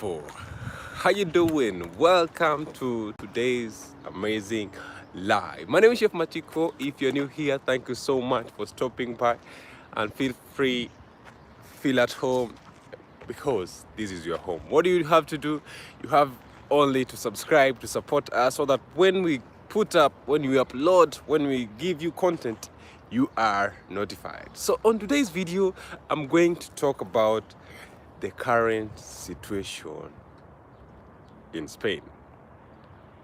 people, how you doing? Welcome to today's amazing live. My name is Chef Machiko. If you're new here, thank you so much for stopping by, and feel free, feel at home, because this is your home. What do you have to do? You have only to subscribe to support us, so that when we put up, when we upload, when we give you content, you are notified. So on today's video, I'm going to talk about the current situation in Spain.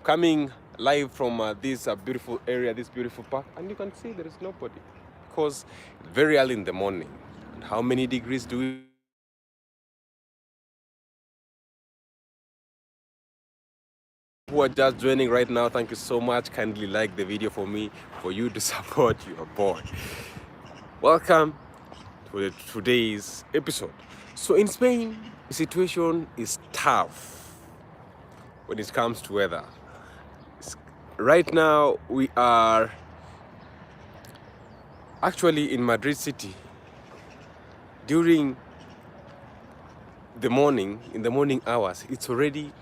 Coming live from this beautiful area, this beautiful park, and you can see there is nobody because it's very early in the morning. And how many degrees do we? Who are just joining right now, thank you so much. Kindly like the video for me, for you to support your boy. Welcome to today's episode. So in Spain, the situation is tough when it comes to weather. Right now, we are actually in Madrid city. During the morning, in the morning hours, it's already,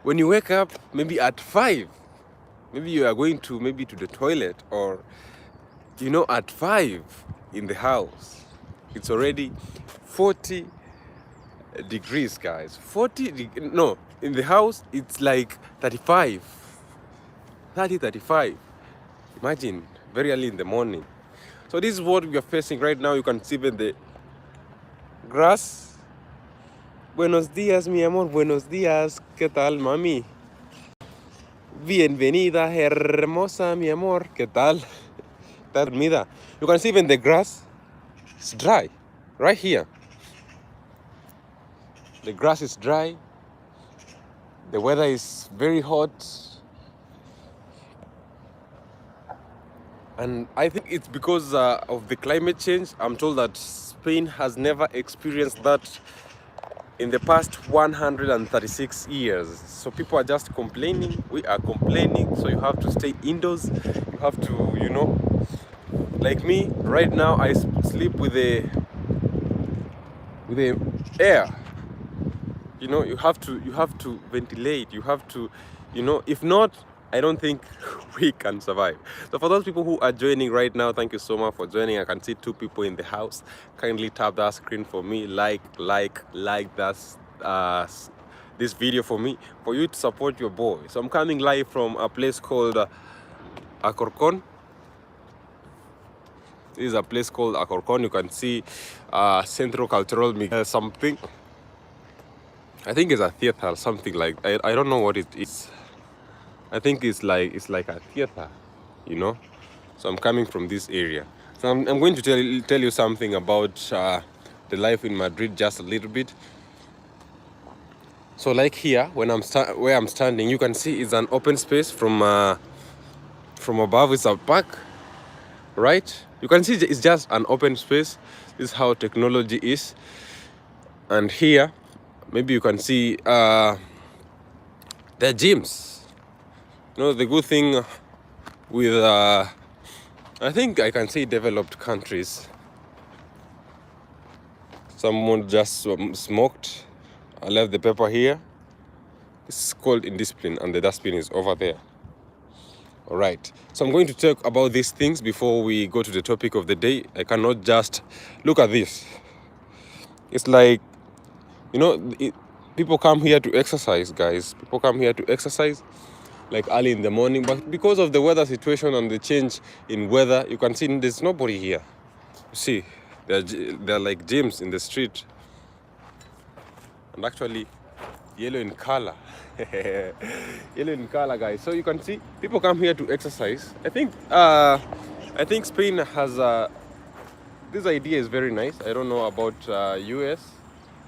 when you wake up, maybe at 5, maybe you are going to the toilet, or at 5 in the house, it's already 40 degrees, guys. No, in the house it's like 35. Imagine, very early in the morning. So this is what we are facing right now. You can see even the grass. Buenos días, mi amor. Buenos días. ¿Qué tal, mami? Bienvenida, hermosa, mi amor. ¿Qué tal? Está dormida. You can see even the grass is dry right here. The grass is dry. The weather is very hot. And I think it's because of the climate change. I'm told that Spain has never experienced that in the past 136 years. So people are just complaining. We are complaining. So you have to stay indoors. You have to, like me, right now I sleep with the air. You have to ventilate. You have to, if not, I don't think we can survive. So for those people who are joining right now, thank you so much for joining. I can see 2 people in the house. Kindly tap that screen for me, like that this video for me, for you to support your boy. So I'm coming live from a place called Alcorcón. This is a place called Alcorcón. You can see Centro Cultural something. I think it's a theater, something like, I don't know what it is. I think it's like a theater, So I'm coming from this area. So I'm going to tell you something about the life in Madrid, just a little bit. So like here, when where I'm standing, you can see it's an open space. From above, it's a park, right? You can see it's just an open space. This is how technology is. And here, maybe you can see the gyms. The good thing with, I think I can say, developed countries. Someone just smoked. I left the paper here. It's called indiscipline, and the dustbin is over there. All right. So I'm going to talk about these things before we go to the topic of the day. I cannot just look at this. It's like, people come here to exercise, guys. People come here to exercise, like early in the morning, but because of the weather situation and the change in weather, you can see there's nobody here. You see, there are like gyms in the street, and actually yellow in color. Yellow in color, guys. So you can see people come here to exercise. I think Spain has this idea is very nice. I don't know about US.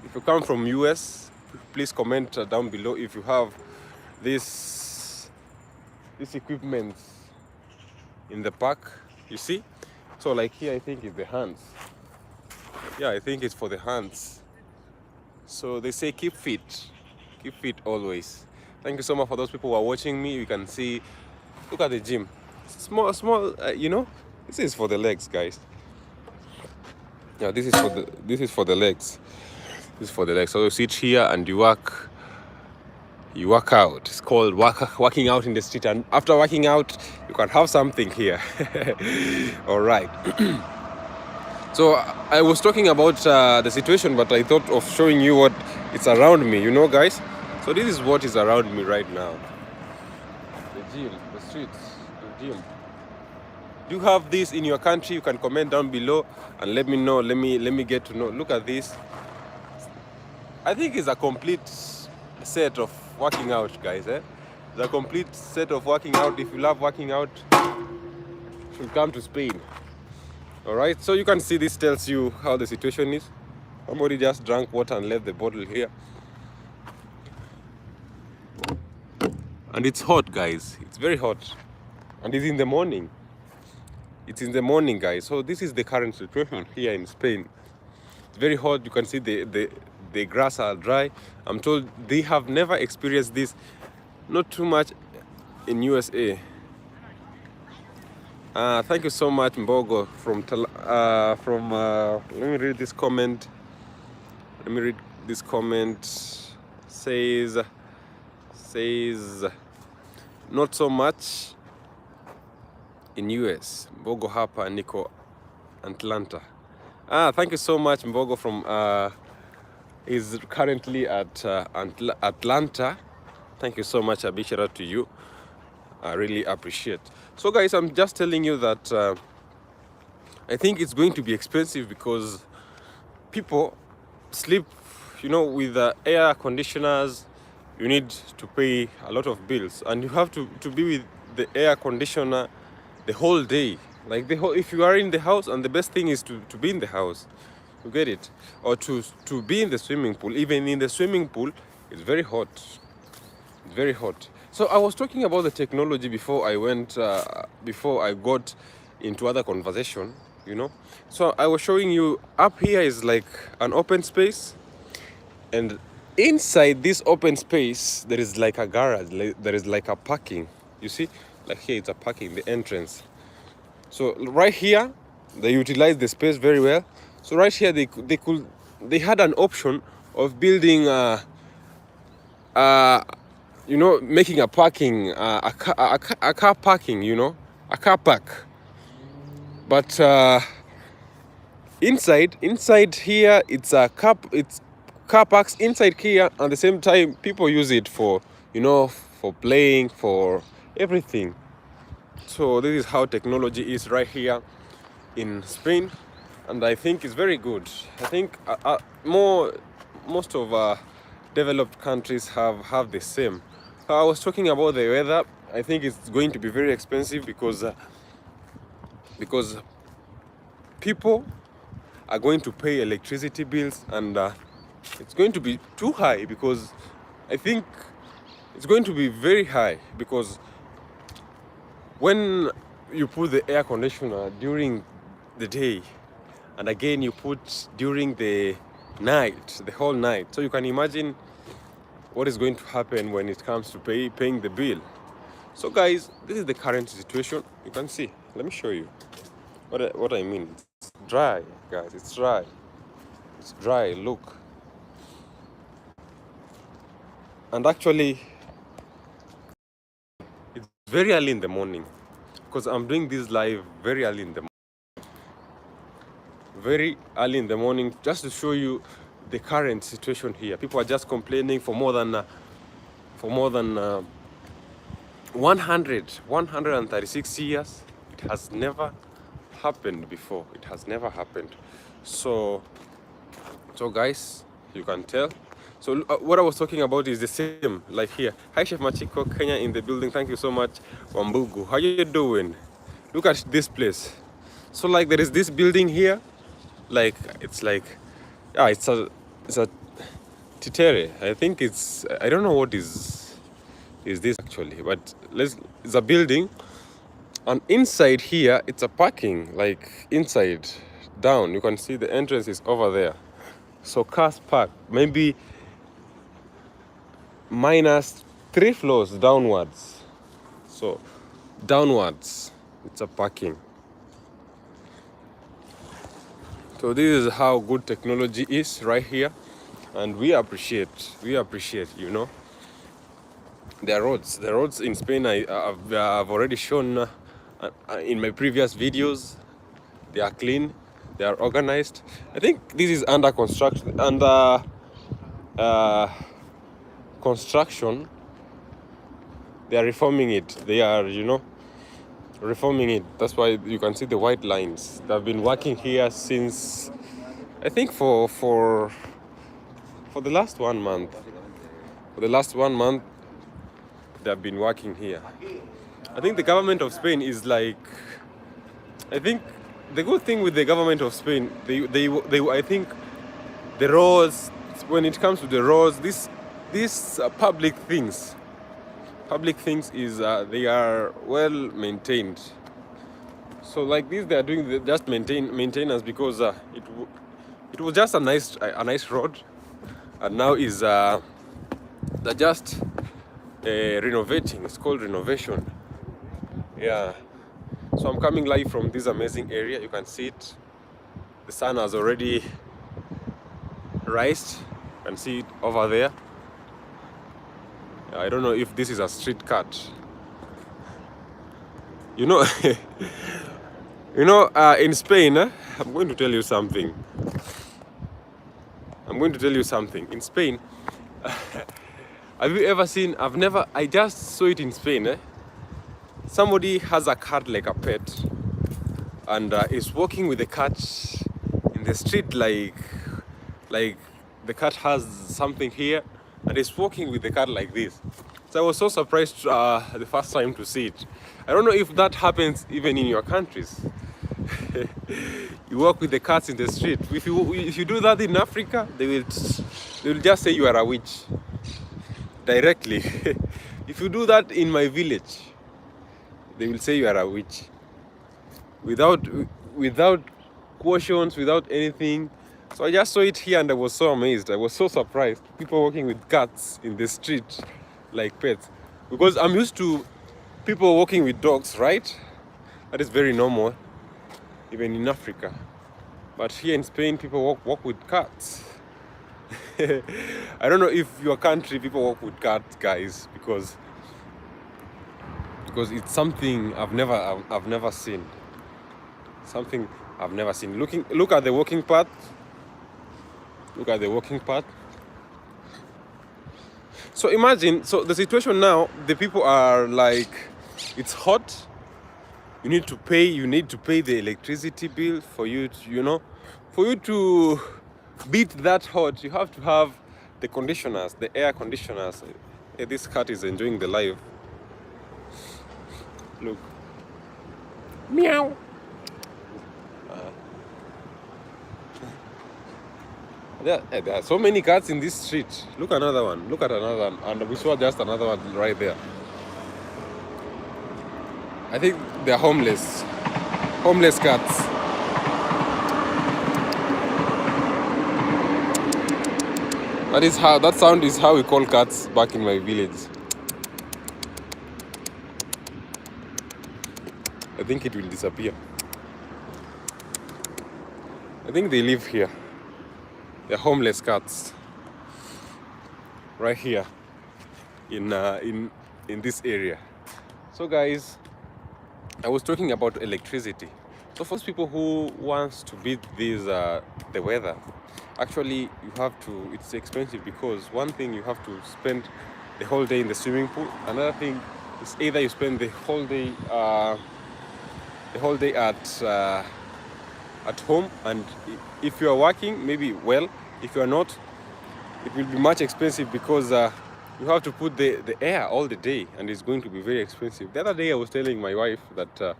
If you come from US, please comment down below if you have this equipment in the park. You see, so like here, I think it's the hands. Yeah, I think it's for the hands. So they say keep fit always. Thank you so much for those people who are watching me. You can see, look at the gym, small, this is for the legs, guys. Yeah, this is for the legs. This is for the legs. So you sit here and you work out. It's called working out in the street, and after working out you can have something here. All right. So I was talking about the situation, but I thought of showing you what it's around me, guys. So this is what is around me right now. The gym, the streets, the gym. Do you have this in your country? You can comment down below and let me know. Let me get to know. Look at this. I think it's a complete set of working out, guys. It's a complete set of working out. If you love working out, you should come to Spain. All right, so you can see this tells you how the situation is. Somebody just drank water and left the bottle here. And it's hot, guys. It's very hot. And it's in the morning. It's in the morning, guys. So this is the current situation here in Spain. It's very hot. You can see the grass are dry. I'm told they have never experienced this, not too much in USA. Thank you so much, Mbogo, let me read this comment. Says not so much in US. Mbogo hapa niko Atlanta. Thank you so much, Mbogo from is currently at Atlanta. Thank you so much. A big shout out to you. I really appreciate. So guys, I'm just telling you that I think it's going to be expensive because people sleep, with air conditioners. You need to pay a lot of bills, and you have to be with the air conditioner the whole day. Like if you are in the house, and the best thing is to be in the house. You get it? Or to be in the swimming pool. Even in the swimming pool, it's very hot. It's very hot. So I was talking about the technology before I got into other conversation, So I was showing you up here is like an open space, and inside this open space there is like a garage, there is like a parking. You see, like here it's a parking, the entrance. So right here they utilize the space very well. So right here they had an option of building making a parking, a car parking, a car park. But inside here, it's car parks inside here. At the same time, people use it for, for playing, for everything. So this is how technology is right here in Spain, and I think it's very good. I think most of developed countries have the same. I was talking about the weather. I think it's going to be very expensive because people are going to pay electricity bills, and it's going to be too high, because I think it's going to be very high, because when you put the air conditioner during the day, and again you put during the night, the whole night, so you can imagine what is going to happen when it comes to paying the bill. So guys, this is the current situation. You can see. Let me show you what I mean. It's dry, guys. It's dry. It's dry. Look. And actually, it's very early in the morning, because I'm doing this live very early in the morning, just to show you the current situation here. People are just complaining for more than 136 years. It has never happened before. It has never happened. So guys, you can tell. So what I was talking about is the same, like here. Hi, Chef Machiko, Kenya in the building. Thank you so much, Wambugu. How you doing? Look at this place. So like there is this building here, like it's a titere. I think I don't know what is this actually, but it's a building, and inside here it's a parking, like inside down. You can see the entrance is over there. So cars park maybe minus 3 floors downwards. So downwards it's a parking. So this is how good technology is right here. and we appreciate, you know, their roads. The roads in Spain, I've already shown in my previous videos. They are clean, they are organized. I think this is under construction, construction. They are reforming it. They are, you know, reforming it. That's why you can see the white lines. They've been working here since, I think, for the last 1 month. For the last 1 month, they've been working here. I think the government of Spain is like, I think the good thing with the government of Spain, I think the roads, when it comes to the roads, these public things is they are well maintained. So like this, they are doing just maintenance because it was just a nice road, and now is they're just renovating. It's called renovation. Yeah. So I'm coming live from this amazing area. You can see it. The sun has already rised. You can see it over there. I don't know if this is a street cut. You know, in Spain, I'm going to tell you something. In Spain, have you ever seen? I just saw it in Spain. Somebody has a cat like a pet, and is walking with the cat in the street, like the cat has something here, and is walking with the cat like this. So I was so surprised the first time to see it. I don't know if that happens even in your countries. You walk with the cats in the street. If you do that in Africa, they will just say you are a witch directly. If you do that in my village, they will say you are a witch without cautions, without anything. So I just saw it here and I was so amazed. I was so surprised. People walking with cats in the street like pets. Because I'm used to people walking with dogs, right? That is very normal, even in Africa. But here in Spain, people walk with cats. I don't know if your country people walk with cats, guys, because it's something I've never seen. Something I've never seen. Look at the walking path. Look at the walking path. So imagine, so the situation now, the people are like, it's hot. You need to pay the electricity bill for you to, for you to beat that hot. You have to have the conditioners, the air conditioners. Hey, this cat is enjoying the life. Look. Meow. There are so many cats in this street. Look at another one. And we saw just another one right there. I think they're homeless. Homeless cats. That sound is how we call cats back in my village. I think it will disappear. I think they live here. They're homeless cats. Right here in this area. So guys, I was talking about electricity. So for those people who wants to beat this the weather, actually it's expensive, because one thing, you have to spend the whole day in the swimming pool. Another thing is either you spend the whole day at home, and if you are working, maybe well. If you are not, it will be much expensive, because you have to put the air all the day, and it's going to be very expensive. The other day I was telling my wife that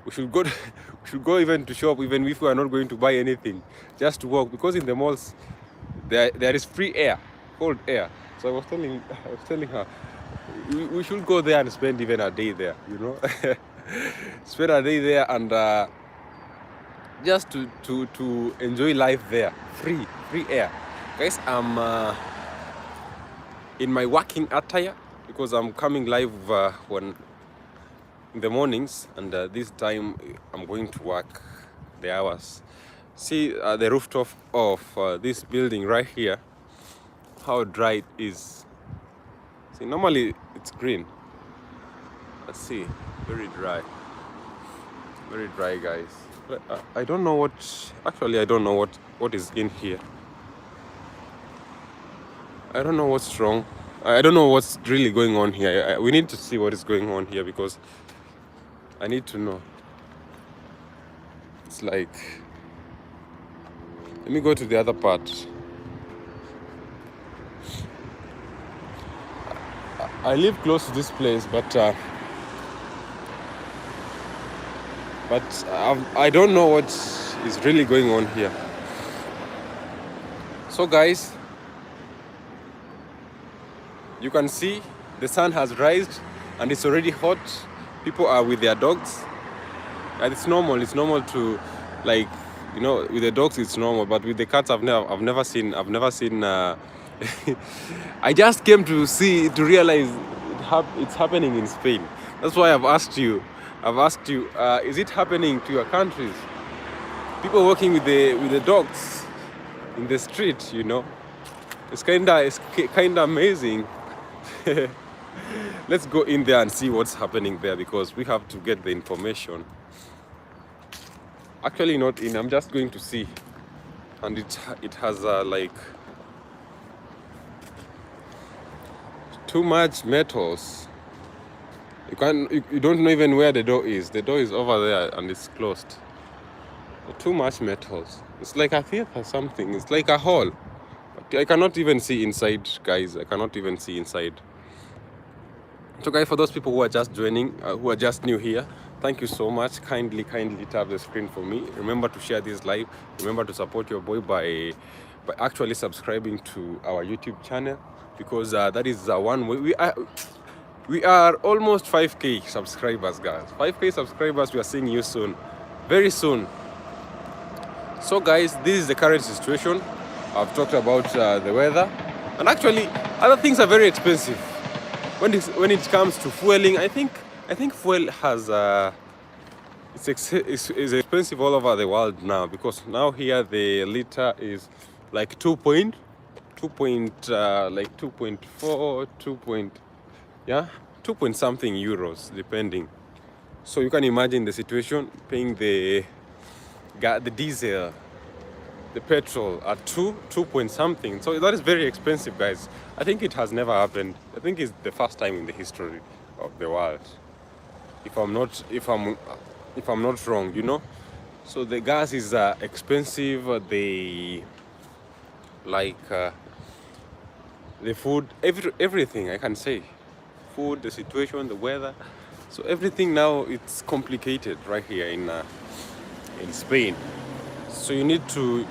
we should go even to shop, even if we are not going to buy anything, just to walk, because in the malls there is free air, cold air. So I was telling her we should go there and spend even a day there, spend a day there, and just to enjoy life there, free air. Guys, I'm in my working attire, because I'm coming live in the mornings, and this time I'm going to work the hours. See the rooftop of this building right here. how dry it is. See, normally it's green. Let's see, very dry, guys. But I don't know what. Actually, I don't know what is in here. I don't know what's wrong. I don't know what's really going on here. We need to see what is going on here because I need to know. It's like, let me go to the other part. I live close to this place, but I don't know what is really going on here. So guys, you can see the sun has risen and it's already hot. People are with their dogs, and it's normal to, like, you know, with the dogs it's normal, but with the cats I've never seen I just came to realize it's happening in Spain. That's why I've asked you, is it happening to your countries? People walking with the dogs in the street, you know. It's kinda amazing. Let's go in there and see what's happening there, because we have to get the information. Actually, not in. I'm just going to see, and it has like too much metals. You don't know even where the door is. The door is over there and it's closed. Too much metals. It's like a theater or something. It's like a hall. But I cannot even see inside, guys. I cannot even see inside. So guys, for those people who are just joining, who are just new here, thank you so much. Kindly tap the screen for me. Remember to share this live. Remember to support your boy by actually subscribing to our YouTube channel, because that is one way. We are almost 5K subscribers, guys. 5K subscribers. We are seeing you soon, very soon. So guys, this is the current situation. I've talked about the weather, and actually other things are very expensive. When it comes to fueling, I think fuel has it's expensive all over the world now, because now here the liter is like 2.4, 2 point something euros depending. So you can imagine the situation, paying the diesel, the petrol at 2 point something. So that is very expensive, guys. I think it has never happened. I think it's the first time in the history of the world, if I'm not wrong, you know. So the gas is expensive. The food, everything, I can say, food, the situation, the weather. So everything now, it's complicated right here in Spain. So you need to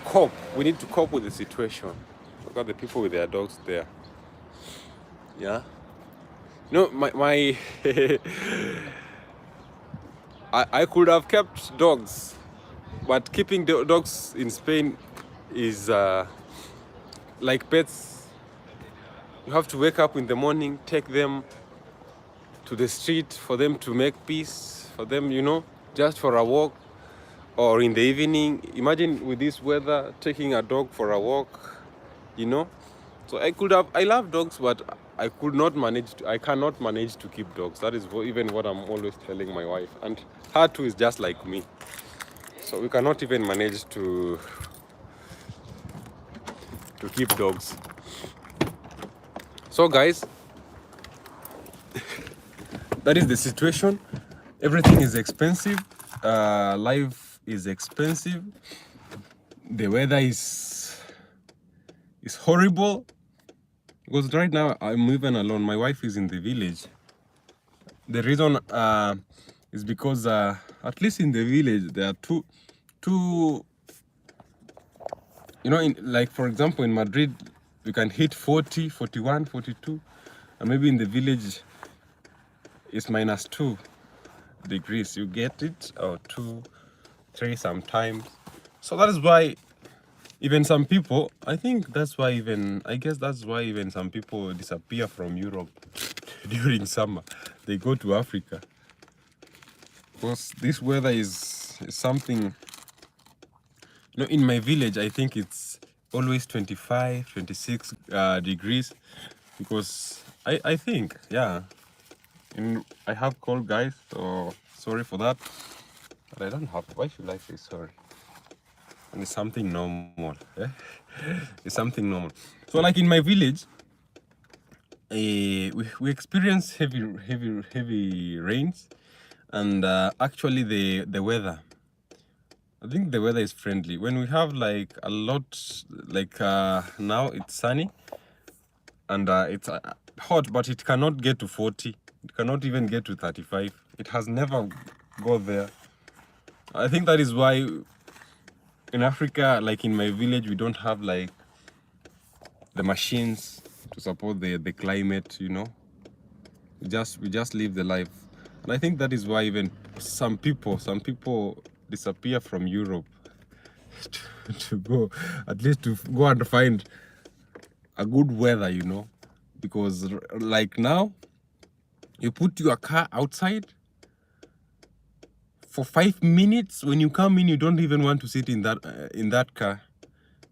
cope. We need to cope with the situation. Look at the people with their dogs there. Yeah. No, my I could have kept dogs, but keeping the dogs in Spain is like pets. You have to wake up in the morning, take them to the street for them to make peace, for them, you know, just for a walk, or in the evening. Imagine with this weather, taking a dog for a walk, you know. So I love dogs, but I cannot manage to keep dogs. That is even what I'm always telling my wife, and her too is just like me. So we cannot even manage to keep dogs. So guys, that is the situation. Everything is expensive. Life is expensive. The weather is horrible, because right now I'm even alone. My wife is in the village. The reason is because at least in the village there are two, you know, like for example in Madrid you can hit 40, 41, 42, and maybe in the village it's -2 degrees. You get it, or 2, 3 sometimes. So that is why even some people, I guess that's why even some people disappear from Europe during summer. They go to Africa, because this weather is something in my village, I think it's always 25, 26 degrees, because I think, yeah, I have cold, guys, so sorry for that. But I don't have. Why should I say sorry? And it's something normal. Eh? It's something normal. So, like in my village, we experience heavy rains, and actually the weather. I think the weather is friendly. When we have like a lot, like now it's sunny, and it's hot, but it cannot get to 40. It cannot even get to 35. It has never got there. I think that is why in Africa, like in my village, we don't have like the machines to support the climate, we just live the life. And I think that is why even some people disappear from Europe to go, at least to go and find a good weather, because like now you put your car outside for 5 minutes. When you come in, you don't even want to sit in that car,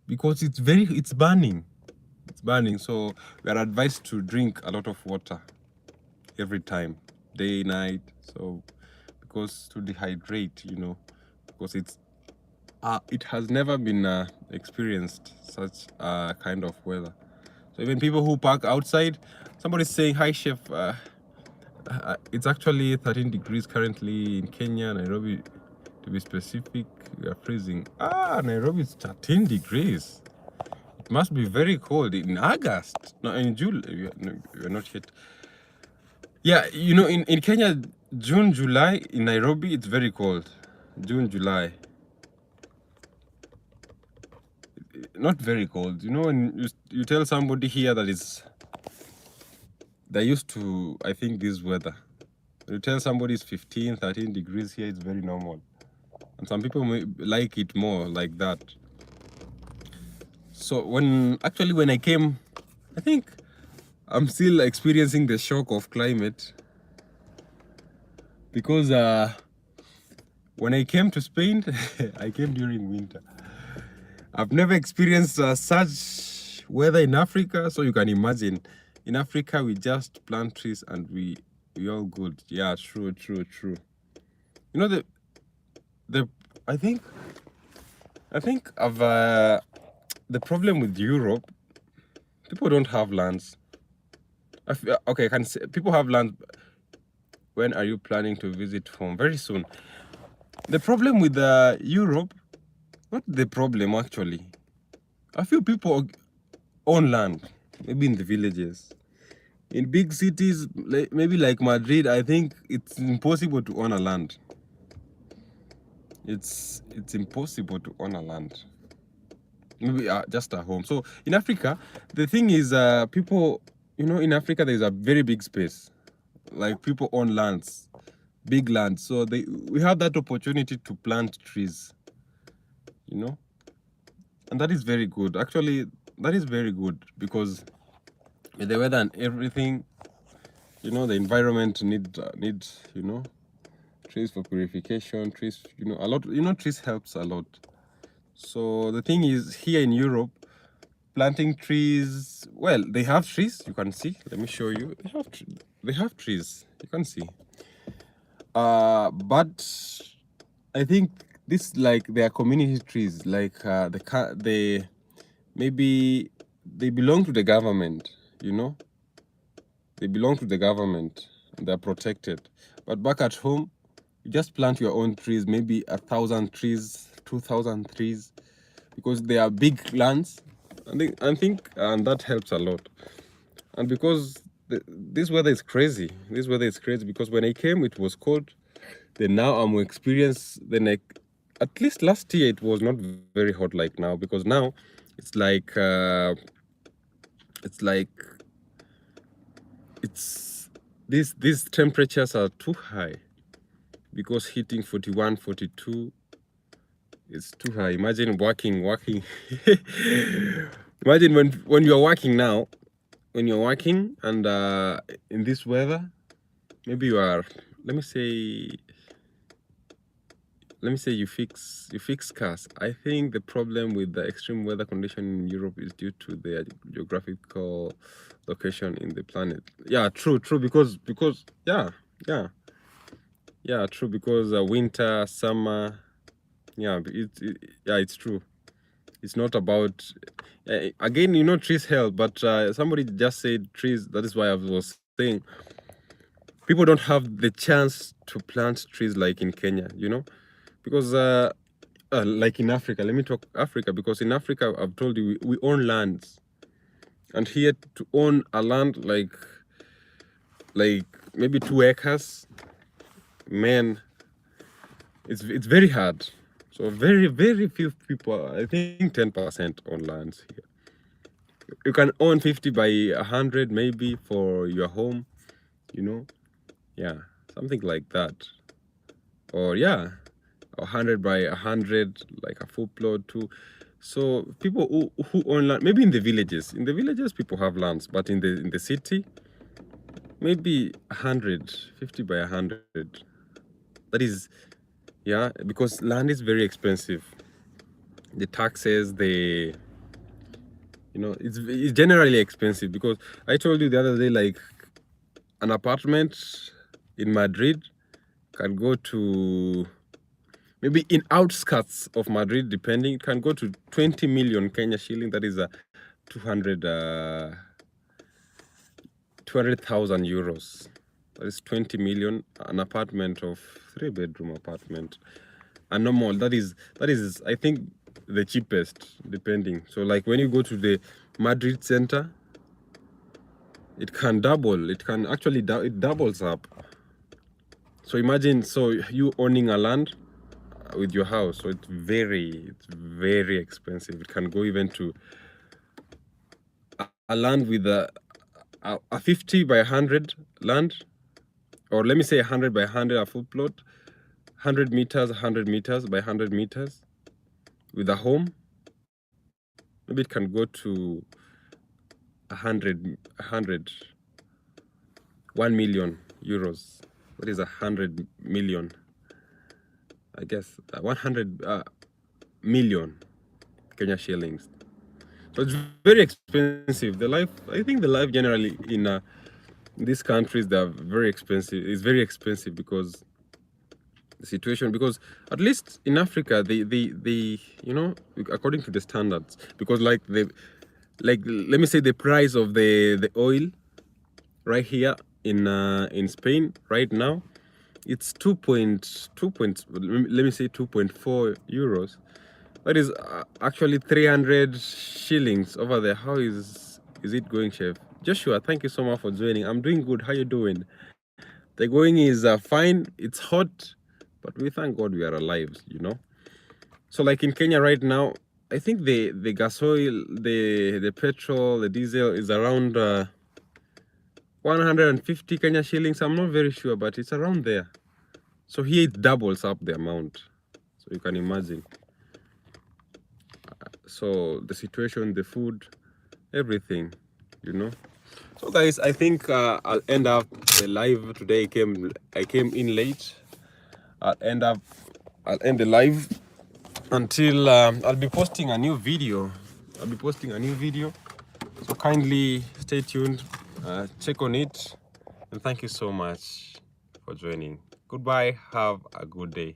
because it's burning. It's burning. So we are advised to drink a lot of water every time, day, night. So because to dehydrate, because it has never been experienced such kind of weather. So even people who park outside, somebody's saying, hi chef, it's actually 13 degrees currently in Kenya, Nairobi to be specific. We are freezing. Nairobi is 13 degrees. It must be very cold in August. No, in July. We are not yet. Yeah, in Kenya, June, July, in Nairobi, it's very cold. June, July. Not very cold. When you tell somebody here that they're used to, I think, this weather. You tell somebody it's 15, 13 degrees here, it's very normal. And some people may like it more like that. So when I came, I think I'm still experiencing the shock of climate, because when I came to Spain, I came during winter. I've never experienced such weather in Africa, so you can imagine. In Africa, we just plant trees and we all good. Yeah, true. The I think of the problem with Europe. People don't have lands. Okay, I can say people have land. When are you planning to visit home? Very soon. The problem with Europe, not the problem actually. A few people own land, maybe in the villages. In big cities, maybe like Madrid, I think it's impossible to own a land. It's impossible to own a land. Maybe just a home. So in Africa, the thing is, people, in Africa, there's a very big space. Like people own lands, big lands. So we have that opportunity to plant trees, and that is very good. Actually, that is very good, because with the weather and everything, the environment needs, trees for purification, trees, a lot, trees helps a lot. So the thing is, here in Europe, planting trees, well, they have trees, you can see. Let me show you. They have trees, you can see. But I think this, like, they are community trees, like maybe they belong to the government, They belong to the government, and they're protected. But back at home, you just plant your own trees, maybe 1,000 trees, 2,000 trees, because they are big lands. And that helps a lot. And because this weather is crazy. This weather is crazy, because when I came, it was cold. Then now I'm experiencing, at least last year, it was not very hot like now, because now it's like these temperatures are too high, because hitting 41, 42 is too high. Imagine working. Imagine when you're working now, when you're working and in this weather, maybe you are, let me say, let me say you fix cars. I think the problem with the extreme weather condition in Europe is due to their geographical location in the planet. Yeah, true, because yeah, true, because winter, summer, yeah, yeah, it's true. It's not about again, you know, trees help, but somebody just said trees. That is why I was saying people don't have the chance to plant trees like in Kenya, you know, because like in Africa. Let me talk Africa, because in Africa, I've told you, we own lands, and here to own a land like maybe 2 acres, man, it's very hard. So very few people, I think 10% own lands here. You can own 50 by 100 maybe for your home, you know, yeah, something like that, or yeah, 100 by 100, like a full plot too. So people who own land, maybe in the villages people have lands, but in the city, maybe 150 by 100. That is, yeah, because land is very expensive. The taxes, you know, it's generally expensive, because I told you the other day, like an apartment in Madrid can go to, maybe in outskirts of Madrid, depending, it can go to 20 million Kenya shilling. That is a 200,000 euros. That is 20 million. An apartment of 3-bedroom apartment, a normal, that is I think the cheapest, depending. So like when you go to the Madrid center, it can double. It can actually it doubles up. So imagine, so you owning a land with your house, so it's very expensive. It can go even to a land with a 50 by 100 land, or let me say 100 by 100, a full plot, 100 meters by 100 meters, with a home. Maybe it can go to 100 1 million euros. That is 100 million, I guess, 100 million Kenya shillings. So it's very expensive. The life, I think the life generally in these countries, they're very expensive. It's very expensive because the situation, because at least in Africa, they you know, according to the standards, because like let me say the price of the oil right here in Spain right now, it's 2.2 let me say 2.4 euros. That is actually 300 shillings over there. How is it going, Chef Joshua? Thank you so much for joining. I'm doing good. How you doing? The going is fine. It's hot, but we thank God we are alive, you know. So like in Kenya right now, I think the gasoil, the petrol, the diesel is around 150 Kenya shillings. I'm not very sure, but it's around there. So here it doubles up the amount. So you can imagine. So the situation, the food, everything, you know. So guys, I think I'll end up the live today. I came in late. I'll end the live until I'll be posting a new video. So kindly stay tuned, check on it, and thank you so much for joining. Goodbye. Have a good day.